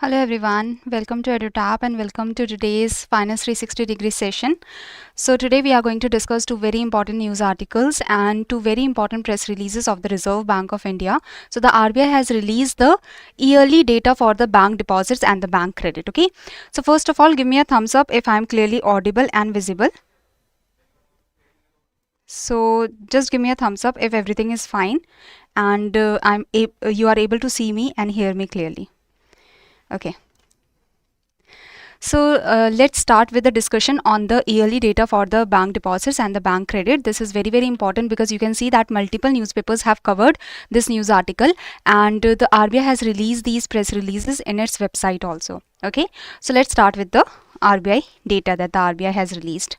Hello everyone, welcome to EduTap and welcome to today's Finance 360-degree session. So today we are going to discuss two very important news articles and two very important press releases of the Reserve Bank of India. So the RBI has released the yearly data for the bank deposits and the bank credit. Okay. So first of all, give me a thumbs up if I am clearly audible and visible. So just give me a thumbs up if everything is fine and you are able to see me and hear me clearly. Okay. So let's start with the discussion on the yearly data for the bank deposits and the bank credit. This is very important because you can see that multiple newspapers have covered this news article and the RBI has released these press releases in its website also. Okay, so let's start with the RBI data that the RBI has released.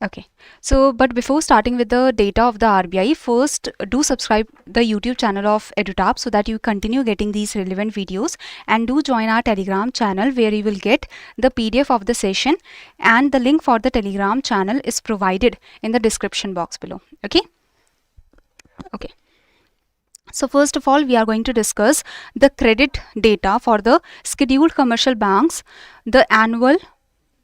Okay, so but before starting with the data of the RBI, first do subscribe the YouTube channel of EduTap so that you continue getting these relevant videos, and do join our Telegram channel where you will get the PDF of the session, and the link for the Telegram channel is provided in the description box below. Okay. So first of all, we are going to discuss the credit data for the scheduled commercial banks, the annual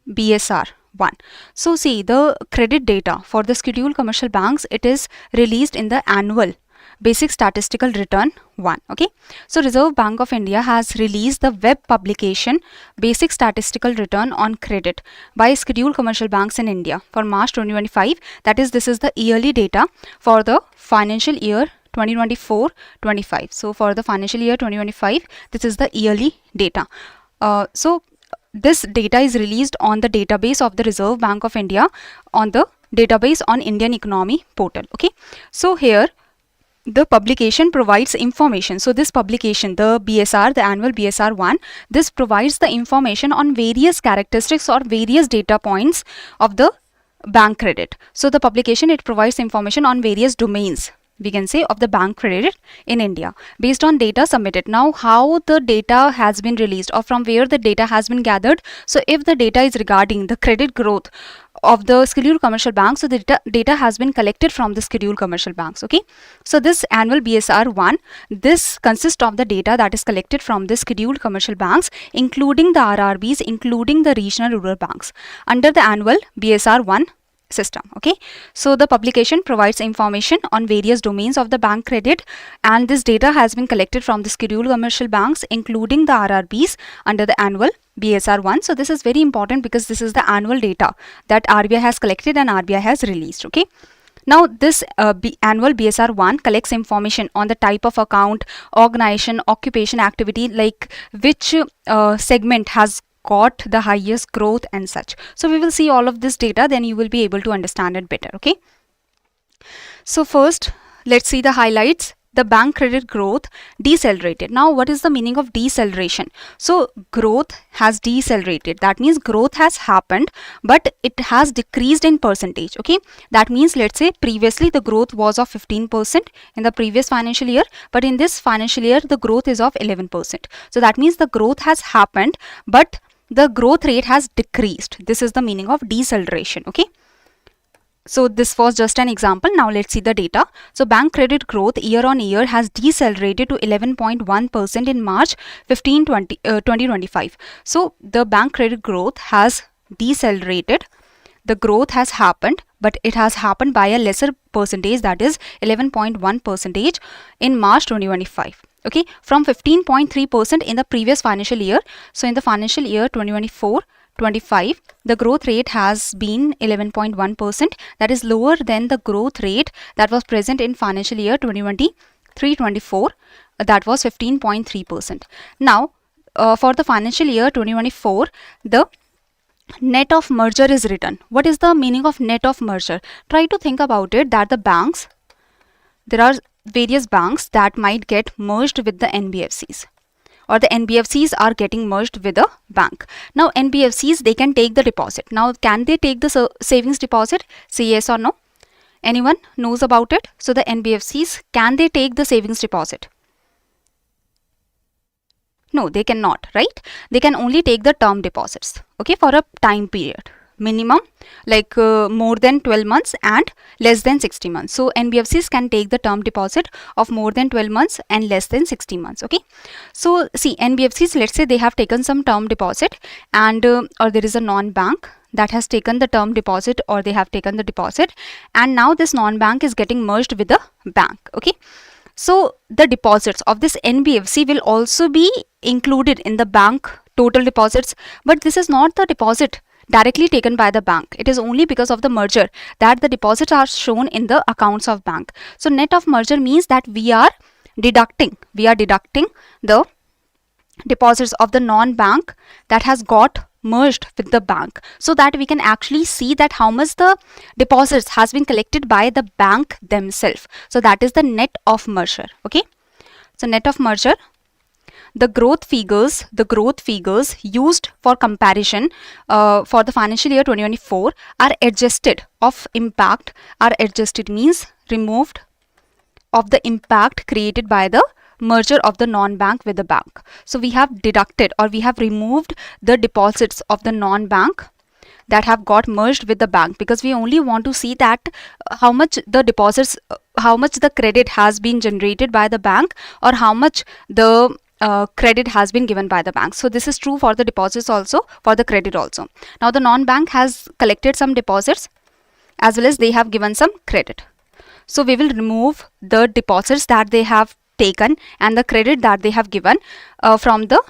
BSR 1. So see, the credit data for the scheduled commercial banks, it is released in the annual basic statistical return 1. Okay, so Reserve Bank of India has released the web publication basic statistical return on credit by scheduled commercial banks in India for March 2025. That is, this is the yearly data for the financial year 2024-25. So for the financial year 2025, this is the yearly data. So this data is released on the database of the Reserve Bank of India, on the database on Indian Economy portal. Okay, so here the publication provides information. So this publication, the BSR, the annual BSR 1, this provides the information on various characteristics or various data points of the bank credit. So the publication, it provides information on various domains, we can say, of the bank credit in India based on data submitted. Now, how the data has been released or from where the data has been gathered. So if the data is regarding the credit growth of the scheduled commercial banks, so the data has been collected from the scheduled commercial banks. Okay, so this annual BSR 1, this consists of the data that is collected from the scheduled commercial banks, including the RRBs, including the regional rural banks, under the annual BSR 1 system. Okay, so the publication provides information on various domains of the bank credit, and this data has been collected from the scheduled commercial banks, including the RRBs, under the annual BSR 1. So this is very important because this is the annual data that RBI has collected and RBI has released. Okay, now this annual BSR 1 collects information on the type of account, organization, occupation, activity, like which segment has got the highest growth and such. So we will see all of this data, then you will be able to understand it better. Okay, so first let's see the highlights. The bank credit growth decelerated. Now what is the meaning of deceleration? So growth has decelerated, that means growth has happened but it has decreased in percentage. Okay, that means, let's say previously the growth was of 15% in the previous financial year, but in this financial year the growth is of 11%. So that means the growth has happened but the growth rate has decreased. This is the meaning of deceleration. Okay, so this was just an example. Now let's see the data. So bank credit growth year on year has decelerated to 11.1% in March 2025. So the bank credit growth has decelerated. The growth has happened, but it has happened by a lesser percentage, that is 11.1% in March 2025. Okay, from 15.3% in the previous financial year. So in the financial year 2024-25, the growth rate has been 11.1%. That is lower than the growth rate that was present in financial year 2023-24. That was 15.3%. Now, for the financial year 2024, the net of merger is written. What is the meaning of net of merger? Try to think about it, that the banks, there are various banks that might get merged with the NBFCs, or the NBFCs are getting merged with a bank. Now NBFCs, they can take the deposit. Now can they take the savings deposit? Say yes or no. Anyone knows about it? So the NBFCs, can they take the savings deposit? No, they cannot, right? They can only take the term deposits, okay, for a time period. minimum, like more than 12 months and less than 60 months. So NBFCs can take the term deposit of more than 12 months and less than 60 months. Okay, so see, NBFCs, let's say they have taken some term deposit, and or there is a non-bank that has taken the term deposit, or they have taken the deposit, and now this non-bank is getting merged with the bank. Okay, so the deposits of this NBFC will also be included in the bank total deposits, but this is not the deposit directly taken by the bank. It is only because of the merger that the deposits are shown in the accounts of bank. So net of merger means that we are deducting the deposits of the non-bank that has got merged with the bank, so that we can actually see that how much the deposits has been collected by the bank themselves. So that is the net of merger. Okay, so net of merger, the growth figures used for comparison for the financial year 2024 are adjusted of impact, are adjusted means removed of the impact created by the merger of the non-bank with the bank. So we have deducted, or we have removed the deposits of the non-bank that have got merged with the bank, because we only want to see that how much the deposits, how much the credit has been generated by the bank, or how much the credit has been given by the bank. So this is true for the deposits also, for the credit also. Now the non-bank has collected some deposits as well as they have given some credit. So we will remove the deposits that they have taken and the credit that they have given from the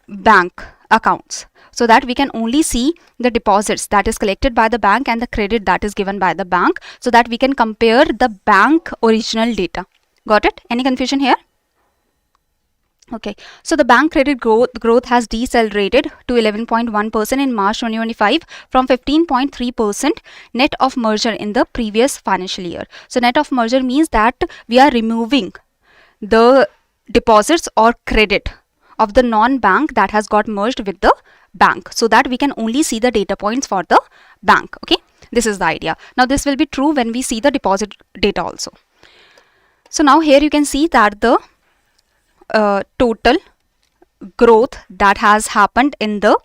bank accounts, so that we can only see the deposits that is collected by the bank and the credit that is given by the bank, so that we can compare the bank original data. Got it? Any confusion here? Okay, so the bank credit growth has decelerated to 11.1% in March 2025 from 15.3% net of merger in the previous financial year. So net of merger means that we are removing the deposits or credit of the non-bank that has got merged with the bank, so that we can only see the data points for the bank. Okay, this is the idea. Now this will be true when we see the deposit data also. So now here you can see that the total growth that has happened in the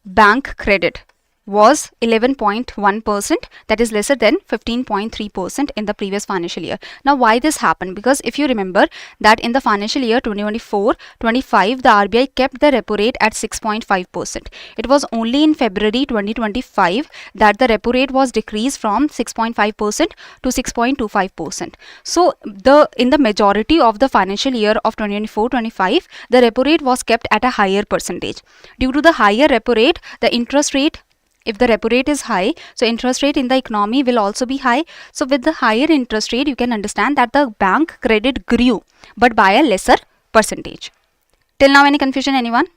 bank credit was 11.1%, that is lesser than 15.3% in the previous financial year. Now why this happened? Because if you remember that in the financial year 2024-25 the RBI kept the repo rate at 6.5%. It was only in February 2025 that the repo rate was decreased from 6.5% to 6.25%. So in the majority of the financial year of 2024-25 the repo rate was kept at a higher percentage. Due to the higher repo rate, the interest rate, if the repo rate is high, so interest rate in the economy will also be high. So with the higher interest rate, you can understand that the bank credit grew, but by a lesser percentage. Till now, any confusion, anyone?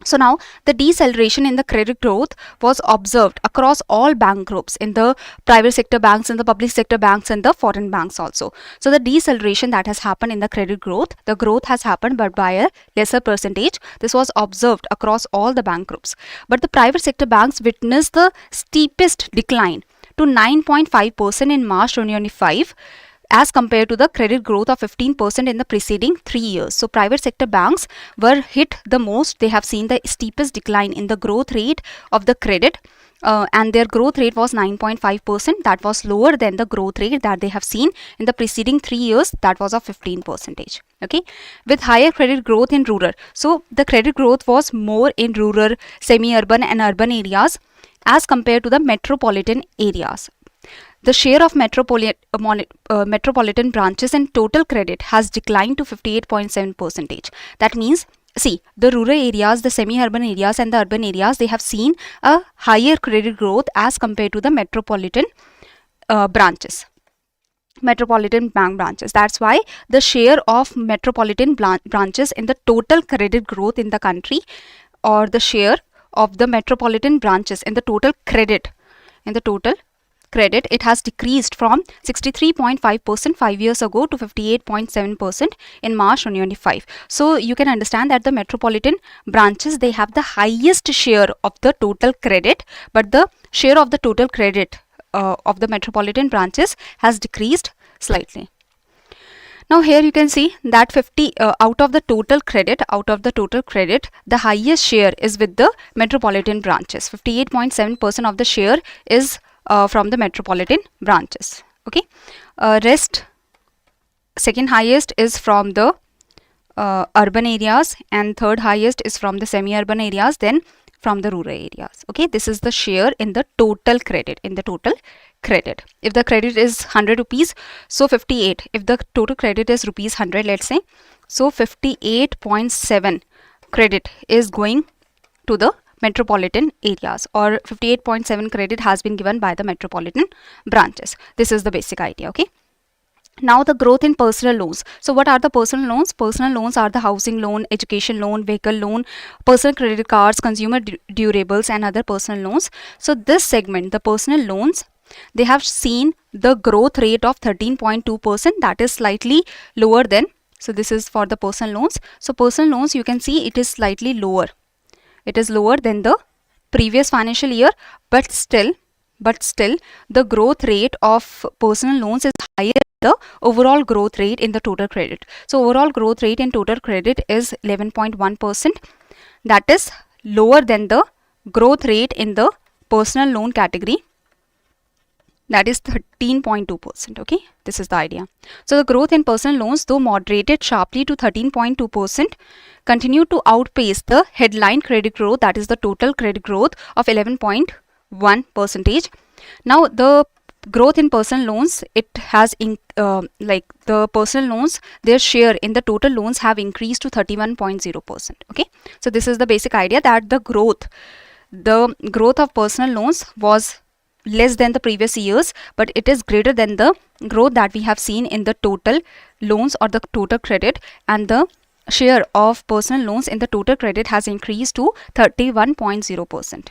So now the deceleration in the credit growth was observed across all bank groups, in the private sector banks, in the public sector banks, and the foreign banks also. So the deceleration that has happened in the credit growth, the growth has happened but by a lesser percentage. This was observed across all the bank groups. But the private sector banks witnessed the steepest decline to 9.5% in March 2025 as compared to the credit growth of 15% in the preceding 3 years. So private sector banks were hit the most. They have seen the steepest decline in the growth rate of the credit, and their growth rate was 9.5%. That was lower than the growth rate that they have seen in the preceding 3 years, that was of 15%. Okay, with higher credit growth in rural. So the credit growth was more in rural, semi-urban and urban areas as compared to the metropolitan areas. The share of metropolitan branches in total credit has declined to 58.7%. That means, see, the rural areas, the semi-urban areas and the urban areas, they have seen a higher credit growth as compared to the metropolitan branches. Metropolitan bank branches. That's why the share of metropolitan branches in the total credit growth in the country, or the share of the metropolitan branches in the total credit, it has decreased from 63.5% 5 years ago to 58.7% in March 2025. So you can understand that the metropolitan branches, they have the highest share of the total credit, but the share of the total credit of the metropolitan branches has decreased slightly. Now here you can see that 50 out of the total credit, the highest share is with the metropolitan branches. 58.7% of the share is from the metropolitan branches. Okay, rest second highest is from the urban areas, and third highest is from the semi-urban areas, then from the rural areas. Okay, this is the share in the total credit. If the credit is 100 rupees, so 58. If the total credit is rupees 100, let's say, so 58.7 credit is going to the metropolitan areas, or 58.7 credit has been given by the metropolitan branches. This is the basic idea. Okay. Now the growth in personal loans. So what are the personal loans? Personal loans are the housing loan, education loan, vehicle loan, personal credit cards, consumer durables, and other personal loans. So this segment, the personal loans, they have seen the growth rate of 13.2%. That is slightly lower than, so this is for the personal loans. So personal loans, you can see it is slightly lower. It is lower than the previous financial year, but still the growth rate of personal loans is higher than the overall growth rate in the total credit. So overall growth rate in total credit is 11.1%. That is lower than the growth rate in the personal loan category, that is 13.2%. Okay, this is the idea. So the growth in personal loans, though moderated sharply to 13.2%, continued to outpace the headline credit growth, that is the total credit growth of 11.1%. Now the growth in personal loans, it has like the personal loans, their share in the total loans have increased to 31.0%. Okay, so this is the basic idea, that the growth of personal loans was less than the previous years, but it is greater than the growth that we have seen in the total loans or the total credit, and the share of personal loans in the total credit has increased to 31.0%.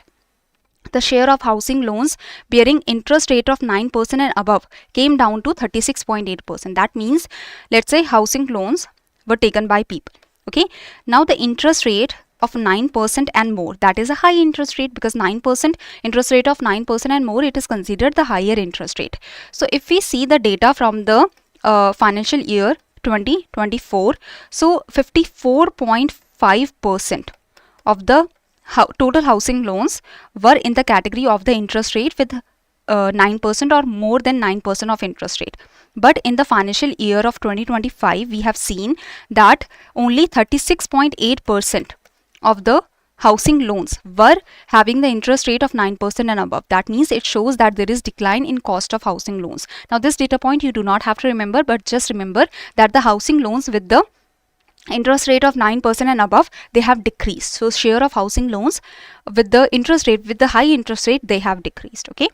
The share of housing loans bearing interest rate of 9% and above came down to 36.8%. That means, let's say housing loans were taken by people. Okay, now the interest rate of 9% and more, that is a high interest rate, because 9% interest rate of 9% and more, it is considered the higher interest rate. So if we see the data from the financial year 2024, so 54.5% of the total housing loans were in the category of the interest rate with 9% or more than 9% of interest rate. But in the financial year of 2025, we have seen that only 36.8% of the housing loans were having the interest rate of 9% and above. That means it shows that there is decline in cost of housing loans. Now this data point you do not have to remember, but just remember that the housing loans with the interest rate of 9% and above, they have decreased. So share of housing loans with the interest rate, with the high interest rate, they have decreased. Okay.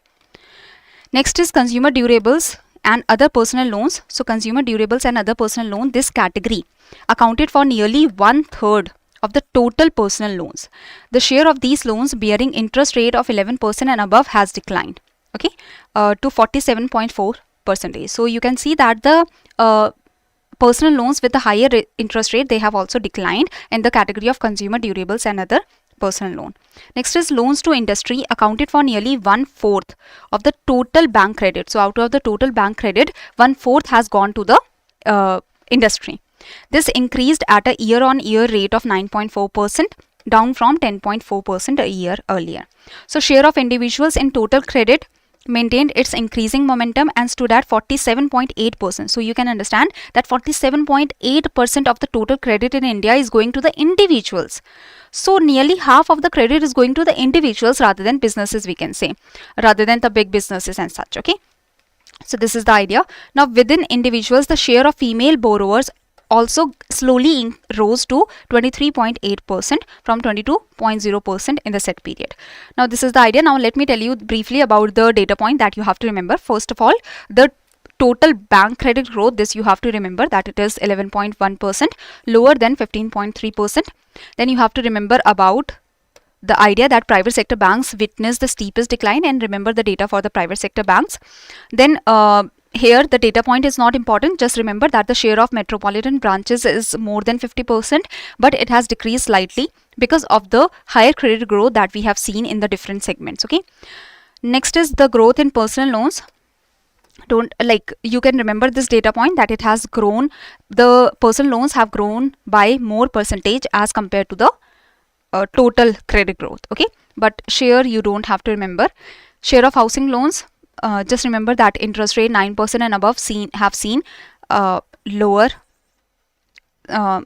Next is consumer durables and other personal loans. So consumer durables and other personal loan, this category accounted for nearly 1/3 of the total personal loans. The share of these loans bearing interest rate of 11% and above has declined, okay, to 47.4%. So you can see that the personal loans with the higher interest rate, they have also declined in the category of consumer durables and other personal loan. Next is loans to industry, accounted for nearly 1/4 of the total bank credit. So out of the total bank credit, 1/4 has gone to the industry. This increased at a year-on-year rate of 9.4%, down from 10.4% a year earlier. So share of individuals in total credit maintained its increasing momentum and stood at 47.8%. So you can understand that 47.8% of the total credit in India is going to the individuals. So nearly half of the credit is going to the individuals rather than businesses, we can say, rather than the big businesses and such. Okay. So this is the idea. Now within individuals, the share of female borrowers also slowly rose to 23.8% from 22.0% in the set period. Now this is the idea. Now let me tell you briefly about the data point that you have to remember. First of all, the total bank credit growth, this you have to remember that it is 11.1%, lower than 15.3%. Then you have to remember about the idea that private sector banks witnessed the steepest decline, and remember the data for the private sector banks. Then here the data point is not important, just remember that the share of metropolitan branches is more than 50%, but it has decreased slightly because of the higher credit growth that we have seen in the different segments. Okay. Next is the growth in personal loans. don't like, you can remember this data point that it has grown, the personal loans have grown by more percentage as compared to the total credit growth. Okay, but share you don't have to remember. Share of housing loans, just remember that interest rate 9% and above have seen lower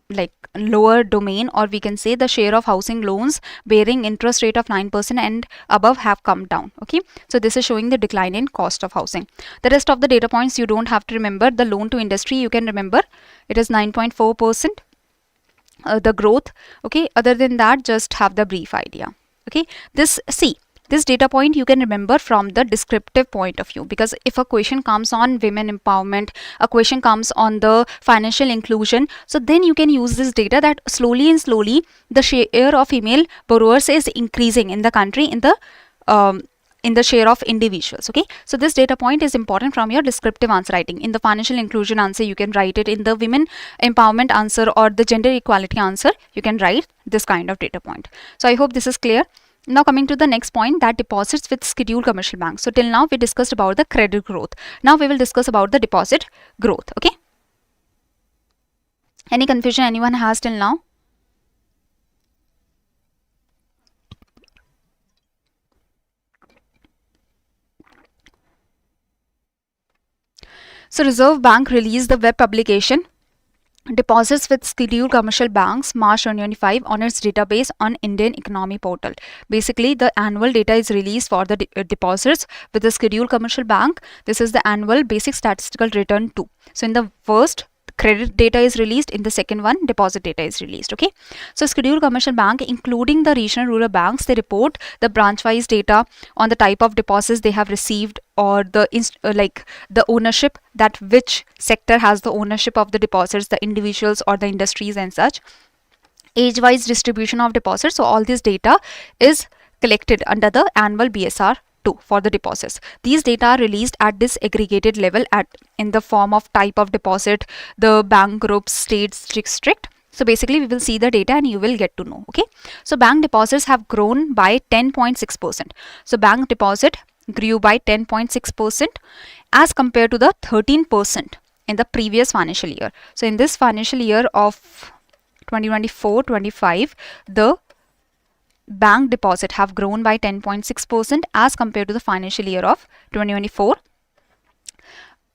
like lower domain, or we can say the share of housing loans bearing interest rate of 9% and above have come down. Okay, so this is showing the decline in cost of housing. The rest of the data points you don't have to remember. The loan to industry you can remember, it is 9.4%, the growth. Okay, other than that just have the brief idea. Okay, this data point you can remember from the descriptive point of view, because if a question comes on women empowerment, a question comes on the financial inclusion, so then you can use this data that slowly and slowly the share of female borrowers is increasing in the country in the share of individuals. Okay, so this data point is important from your descriptive answer writing. In the financial inclusion answer you can write it, in the women empowerment answer or the gender equality answer you can write this kind of data point. So I hope this is clear. Now coming to the next point, that deposits with scheduled commercial banks. So till now we discussed about the credit growth. Now we will discuss about the deposit growth. Okay, any confusion anyone has till now? So Reserve Bank released the web publication Deposits with Scheduled Commercial Banks March 2025 on its database on Indian Economy Portal. Basically, the annual data is released for the deposits with the Scheduled Commercial Bank. This is the annual basic statistical return 2. So in the first, credit data is released, in the second one deposit data is released. Okay, so Scheduled Commercial Bank including the regional rural banks, they report the branch wise data on the type of deposits they have received, or the like the ownership, that which sector has the ownership of the deposits, the individuals or the industries and such, age wise distribution of deposits. So all this data is collected under the annual BSR for the deposits. These data are released at disaggregated level in the form of type of deposit, the bank groups, states, district. So basically we will see the data and you will get to know. Okay, so bank deposits have grown by 10.6%. So bank deposit grew by 10.6% as compared to the 13% in the previous financial year. So in this financial year of 2024-25, the bank deposit have grown by 10.6% as compared to the financial year of 2024.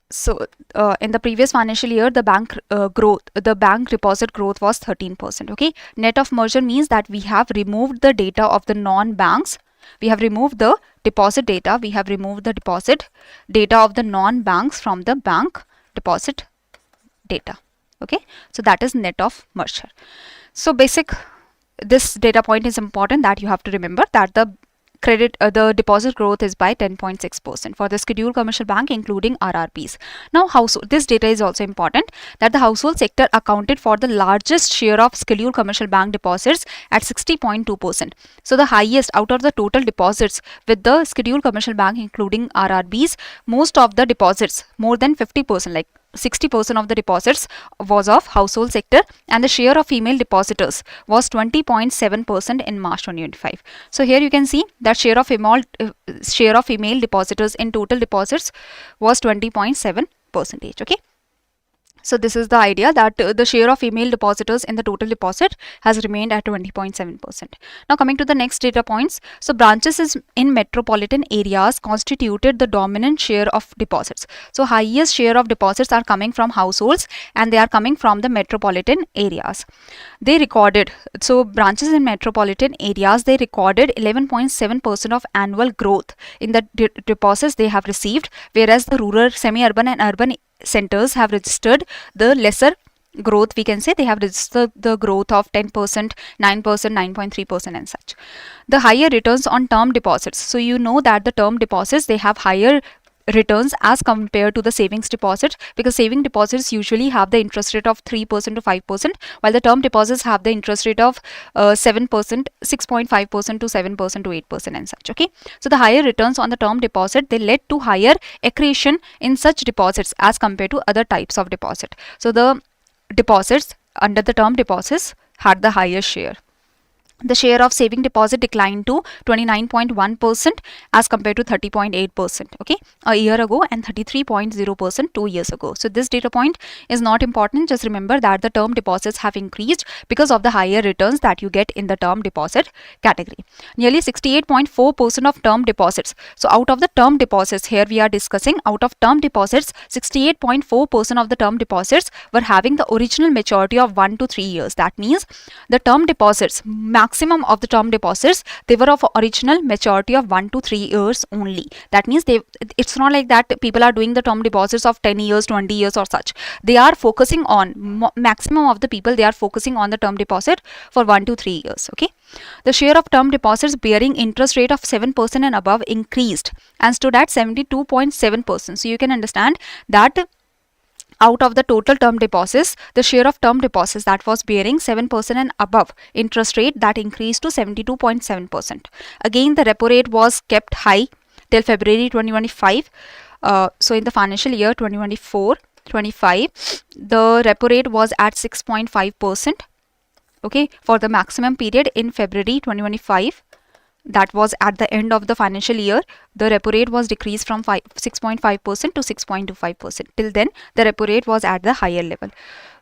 So in the previous financial year, the bank deposit growth was 13%. Okay, net of merger means that we have removed the data of the non-banks. We have removed the deposit data. We have removed the deposit data of the non-banks from the bank deposit data. Okay, so that is net of merger. So this data point is important, that you have to remember that the deposit growth is by 10.6% for the scheduled commercial bank including RRBs. Now this data is also important, that the household sector accounted for the largest share of scheduled commercial bank deposits at 60.2%. So the highest out of the total deposits with the scheduled commercial bank including RRBs, most of the deposits, more than 50%, like 60% of the deposits was of household sector, and the share of female depositors was 20.7% in March 2025. So here you can see that share of female depositors in total deposits was 20.7%. Okay, so this is the idea, that the share of female depositors in the total deposit has remained at 20.7%. Now coming to the next data points. So branches in metropolitan areas constituted the dominant share of deposits. So highest share of deposits are coming from households and they are coming from the metropolitan areas. They recorded, so branches in metropolitan areas, they recorded 11.7% of annual growth in the deposits they have received, whereas the rural, semi-urban and urban centers have registered the lesser growth. We can say they have registered the growth of 10%, 9%, 9.3% and such. The higher returns on term deposits. So you know that the term deposits, they have higher returns as compared to the savings deposit, because saving deposits usually have the interest rate of 3% to 5%, while the term deposits have the interest rate of 7%, 6.5% to 7% to 8% and such. Okay, so the higher returns on the term deposit, they led to higher accretion in such deposits as compared to other types of deposit. So the deposits under the term deposits had the higher share. the share of saving deposit declined to 29.1% as compared to 30.8%, okay, a year ago, and 33.0% 2 years ago. So this data point is not important. Just remember that the term deposits have increased because of the higher returns that you get in the term deposit category. Nearly 68.4% of term deposits. So out of the term deposits, here we are discussing out of term deposits, 68.4% of the term deposits were having the original maturity of 1 to 3 years. That means the term deposits, maximum of the term deposits, they were of original maturity of 1 to 3 years only. That means it's not like that people are doing the term deposits of 10 years, 20 years or such. They are focusing on, maximum of the people, they are focusing on the term deposit for 1 to 3 years, okay. The share of term deposits bearing interest rate of 7% and above increased and stood at 72.7%. So you can understand that out of the total term deposits, the share of term deposits that was bearing 7% and above interest rate, that increased to 72.7%. Again, the repo rate was kept high till February 2025. So in the financial year 2024-25, the repo rate was at 6.5%. Okay, for the maximum period in February 2025. That was at the end of the financial year, the repo rate was decreased from 6.5% to 6.25%. Till then, the repo rate was at the higher level.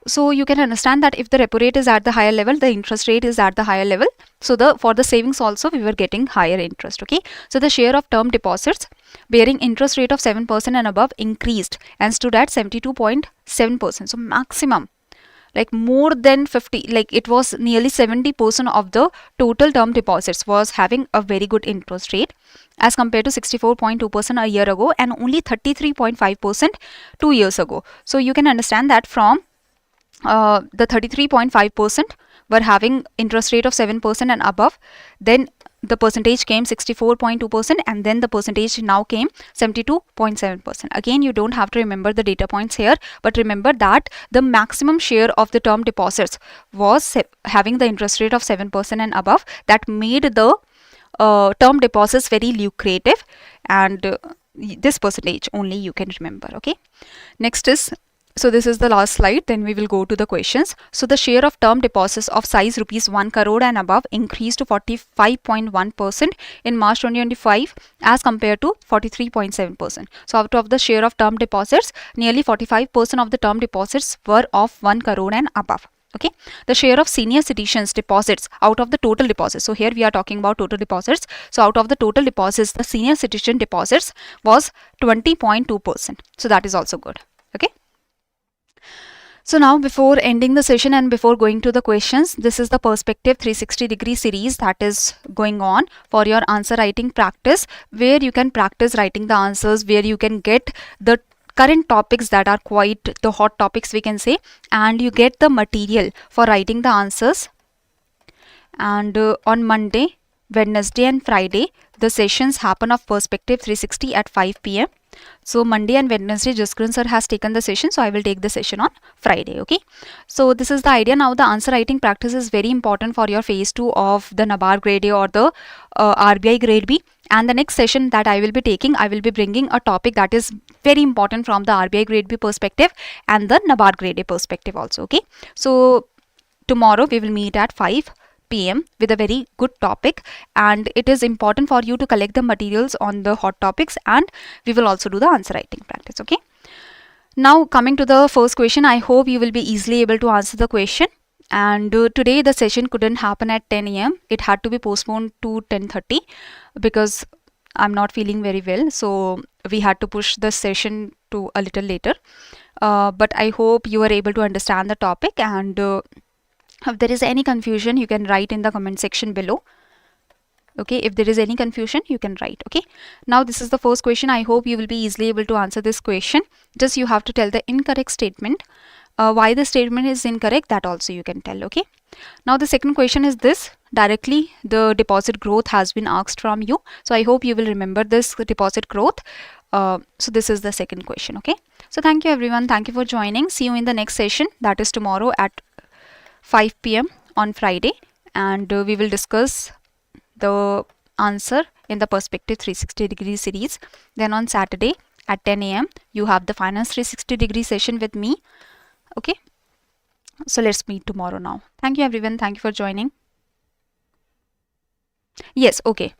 So you can understand that if the repo rate is at the higher level, the interest rate is at the higher level. So for the savings also, we were getting higher interest. Okay. So the share of term deposits bearing interest rate of 7% and above increased and stood at 72.7%. So maximum, like more than 50, like it was nearly 70% of the total term deposits was having a very good interest rate as compared to 64.2% a year ago and only 33.5% 2 years ago. So you can understand that from the 33.5% were having interest rate of 7% and above, then the percentage came 64.2%, and then the percentage now came 72.7%. Again, you don't have to remember the data points here, but remember that the maximum share of the term deposits was having the interest rate of 7% and above. That made the term deposits very lucrative, and this percentage only you can remember. Okay, next is, so this is the last slide, then we will go to the questions. So the share of term deposits of size rupees 1 crore and above increased to 45.1% in March 2025 as compared to 43.7%. So out of the share of term deposits, nearly 45% of the term deposits were of 1 crore and above. Okay, the share of senior citizens deposits out of the total deposits. So here we are talking about total deposits. So out of the total deposits, the senior citizen deposits was 20.2%. So that is also good. Okay. So now, before ending the session and before going to the questions, this is the Perspective 360-degree series that is going on for your answer writing practice, where you can practice writing the answers, where you can get the current topics that are quite the hot topics, we can say, and you get the material for writing the answers. And on Monday, Wednesday and Friday, the sessions happen of Perspective 360 at 5 p.m. So Monday and Wednesday, Jaskran sir has taken the session, so I will take the session on Friday. Okay, so this is the idea. Now the answer writing practice is very important for your phase 2 of the NABARD Grade A or the RBI Grade B. And the next session that I will be taking, I will be bringing a topic that is very important from the RBI Grade B perspective and the NABARD Grade A perspective also. Okay, so tomorrow we will meet at 5 p.m. with a very good topic, and it is important for you to collect the materials on the hot topics, and we will also do the answer writing practice. Okay, now coming to the first question, I hope you will be easily able to answer the question. And today the session couldn't happen at 10 a.m. It had to be postponed to 10:30 because I'm not feeling very well, so we had to push the session to a little later. But I hope you are able to understand the topic, and if there is any confusion, you can write in the comment section below. Okay, if there is any confusion, you can write. Okay, now this is the first question. I hope you will be easily able to answer this question. Just you have to tell the incorrect statement. Why the statement is incorrect, that also you can tell. Okay, now the second question is this. Directly the deposit growth has been asked from you, so I hope you will remember this deposit growth. So this is the second question. Okay, so thank you everyone. Thank you for joining. See you in the next session, that is tomorrow at 5 p.m. on Friday, and we will discuss the answer in the Perspective 360-degree series. Then on Saturday at 10 a.m. you have the Finance 360-degree session with me. Okay, so let's meet tomorrow now. Thank you everyone. Thank you for joining. Yes, okay.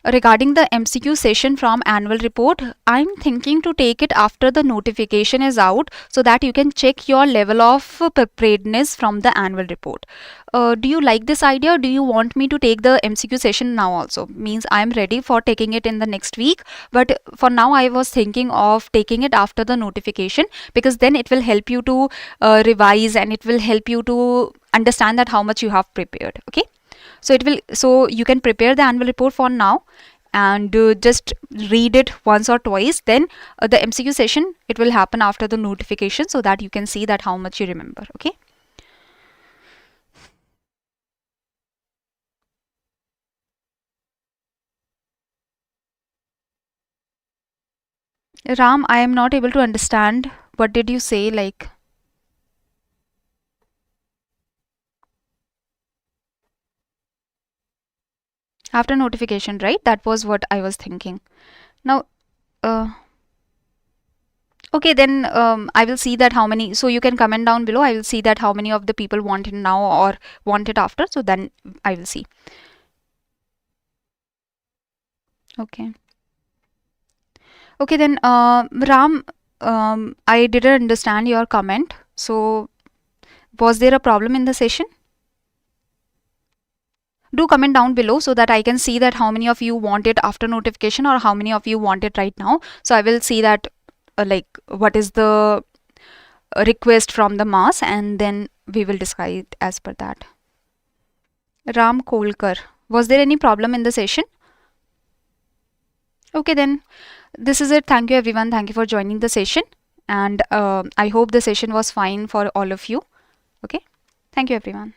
Regarding the MCQ session from annual report, I'm thinking to take it after the notification is out so that you can check your level of preparedness from the annual report. Do you like this idea? Or do you want me to take the MCQ session now also? Means I'm ready for taking it in the next week, but for now I was thinking of taking it after the notification, because then it will help you to revise, and it will help you to understand that how much you have prepared. Okay. So you can prepare the annual report for now, and just read it once or twice. Then the MCQ session, it will happen after the notification, so that you can see that how much you remember. Okay. Ram, I am not able to understand. What did you say? Like, after notification, right? That was what I was thinking. Now, uh, okay, then I will see that how many. So you can comment down below. I will see that how many of the people want it now or want it after. So then I will see. Okay. Okay, then Ram, I didn't understand your comment. So was there a problem in the session? Do comment down below so that I can see that how many of you want it after notification or how many of you want it right now. So I will see that like what is the request from the mass, and then we will decide as per that. Ram Kolkar, was there any problem in the session? Okay, then this is it. Thank you everyone. Thank you for joining the session, and I hope the session was fine for all of you. Okay, thank you everyone.